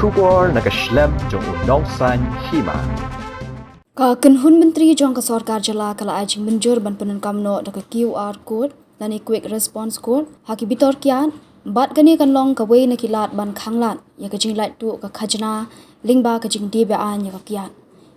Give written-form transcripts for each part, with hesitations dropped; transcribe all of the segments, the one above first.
Shubor nakaslem jong unongsan Hima. Ka Kenhun Menteri Jong ka Sarkar Jala kala ajing menjur ban Pyndonkam no da QR code dan quick response code haki Bitor Kyiad bat gani kan long ka wei na kilat ban khanglat ya ka jing Lait tu ka Khajna lingba ka jing di an ya ka Kyiad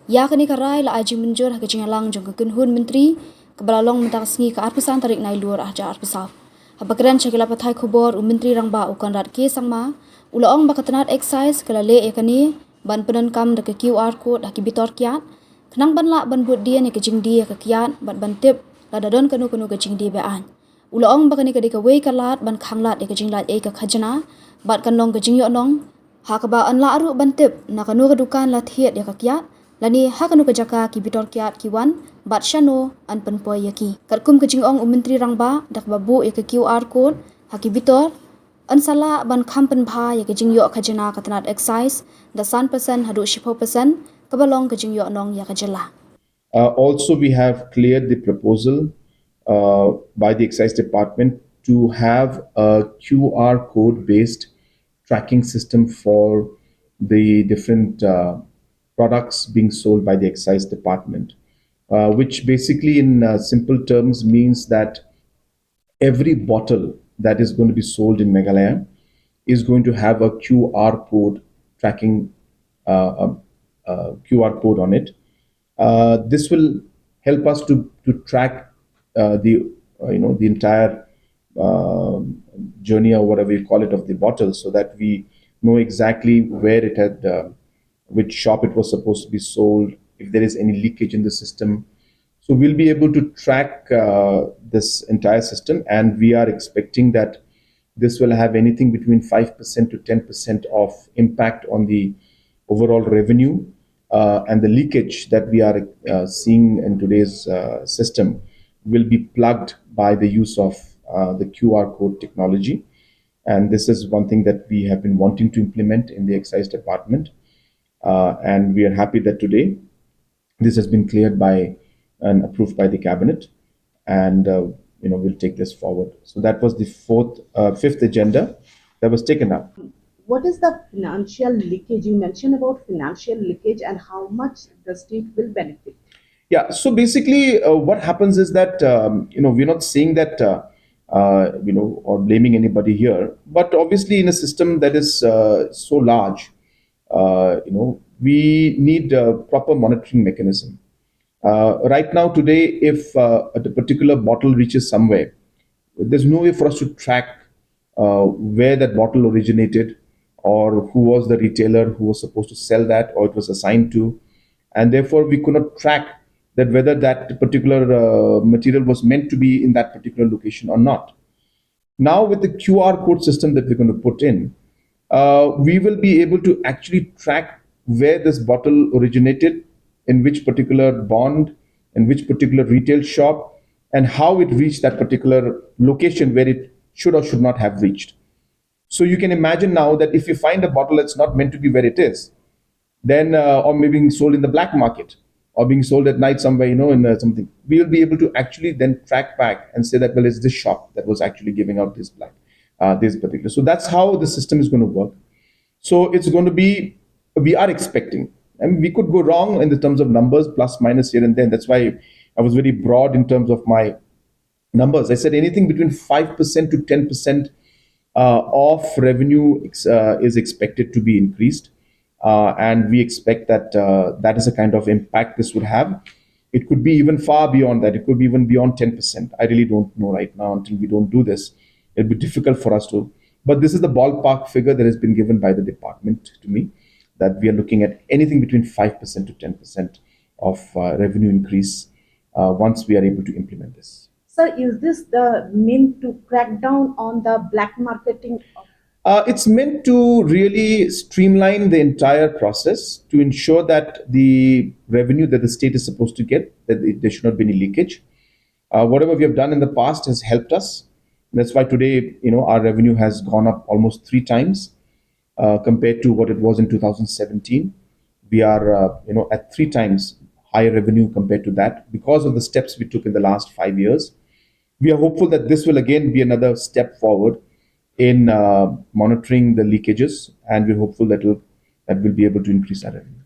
ya kani ka rai la ajing menjur ka jing lang jong ka Kenhun Menteri ka balalong mentak sngi ka arpisan tarik nai luar ahja arpisau habakran chakila pathai khobor Menteri rangba ukan rat ke sangma ulaong ba ka Tnat Excise kala le ya kani ban Pyndonkam da ka QR code haki Bitor Kyiad Kenang ban la ban buat dia ni ke jing dia ke Kyiad ban ban tip la dadon kanu ke jing dia an. Ulaong ba kani ke ka wei kalat ban khanglat ke jing Lait ke Khajna bat kan long ke Jingïoh nong ha ka ba an la aru ban tip na kanu ke dukan la thiet ya ke Kyiad la ni ha kanu ke jaka ki Bitor Kyiad ki wan bat shano an pen poi ya ki. Katkum ke jingong Menteri rangba dak babu ya ke QR code ha ki Bitor an sala ban khampen bha ya ke Jingïoh Khajna ka Tnat Excise da 100% hadu 10% kabalong ke Jingïoh nong ya ka jela. Also, we have cleared the proposal by the Excise Department to have a QR code-based tracking system for the different products being sold by the Excise Department, which basically in simple terms means that every bottle that is going to be sold in Meghalaya is going to have a QR code tracking QR code on it. This will help us to track the entire journey or whatever you call it of the bottle, so that we know exactly where it had, which shop it was supposed to be sold, if there is any leakage in the system. So we'll be able to track this entire system, and we are expecting that this will have anything between 5% to 10% of impact on the overall revenue. And the leakage that we are seeing in today's system will be plugged by the use of the QR code technology. And this is one thing that we have been wanting to implement in the Excise Department. And we are happy that today this has been cleared by and approved by the Cabinet. And we'll take this forward. So that was the fifth agenda that was taken up. What is the financial leakage? You mentioned about financial leakage and how much the state will benefit. Yeah, so basically what happens is that, we're not saying that, or blaming anybody here, but obviously in a system that is so large, we need a proper monitoring mechanism. Right now, today, if a particular bottle reaches somewhere, there's no way for us to track where that bottle originated, or who was the retailer who was supposed to sell that, or it was assigned to. And therefore, we could not track that whether that particular material was meant to be in that particular location or not. Now, with the QR code system that we're going to put in, we will be able to actually track where this bottle originated, in which particular bond, in which particular retail shop, and how it reached that particular location where it should or should not have reached. So you can imagine now that if you find a bottle that's not meant to be where it is, then or maybe being sold in the black market, or being sold at night somewhere, in something, we will be able to actually then track back and say that, well, it's this shop that was actually giving out this this particular. So that's how the system is going to work. So it's going to be, we are expecting, I mean, we could go wrong in the terms of numbers, plus minus here and then. That's why I was very broad in terms of my numbers. I said anything between 5% to 10% of revenue is expected to be increased. And we expect that that is the kind of impact this would have. It could be even far beyond that. It could be even beyond 10%. I really don't know right now. Until we don't do this, it'll be difficult for us to. But this is the ballpark figure that has been given by the department to me, that we are looking at anything between 5% to 10% of revenue increase once we are able to implement this. Sir, is this the meant to crack down on the black marketing? It's meant to really streamline the entire process to ensure that the revenue that the state is supposed to get, that there should not be any leakage. Whatever we have done in the past has helped us. That's why today, our revenue has gone up almost 3 times compared to what it was in 2017. We are, at 3 times higher revenue compared to that because of the steps we took in the last 5 years. We are hopeful that this will again be another step forward in monitoring the leakages, and we're hopeful that it will that we'll be able to increase our revenue.